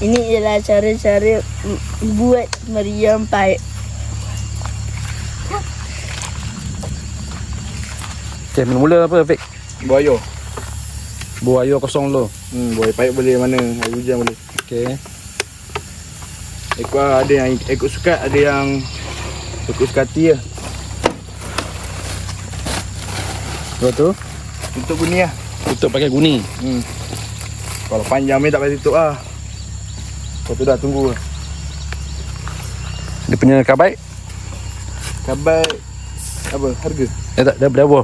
Ini ialah cara-cara buat meriam paip. Okay, mula apa Fik? Buaya. Buaya kosong dulu. Buaya paip boleh mana, air hujan boleh. Okay. Ekor ada yang ikut sukat, ada yang ikut sukati lah. Lepas tu Tutup bunyi lah. tutup pakai guni. Kalau panjang ni tak payah tutup lah. Lepas tu dah tunggu lah. Dia punya kabai. Kabai apa? Harga? Tak, dah berapa?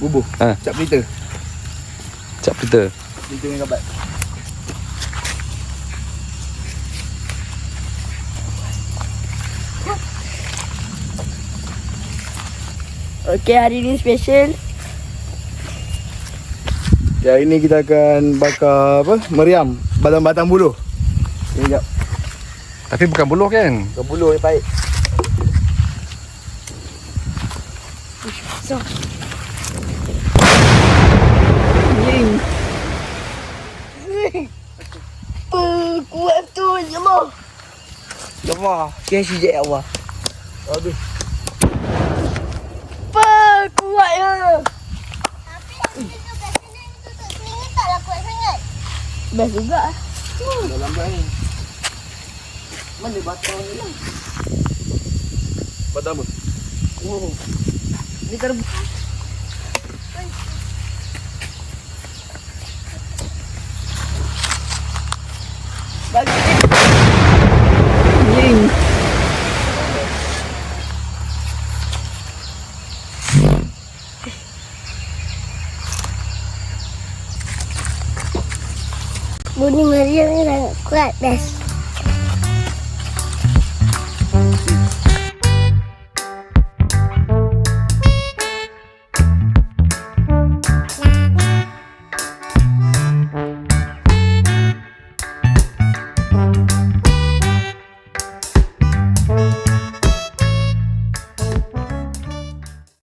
Bubuh. Ha. Cap liter. Cap kita. Liter dengan kabai. Okey, hari ni special. Ya, hari ni kita akan bakar apa? Meriam batang-batang buluh. Ni jap. Tapi bukan buluh kan? Ke buluh ni paip. So. Ying. Kuat tu, Jemaah. Lemah. Dia sijak Allah. Aduh. Kuat ya. Tapi itu kat sini tutup telinga taklah kuat sangat. Best juga. Dah lambat ni. Mana batang ni lah. Batang apa? Oh. Ni terbuka. Bagi. Ying. Bunyi meriam ni sangat kuat, best.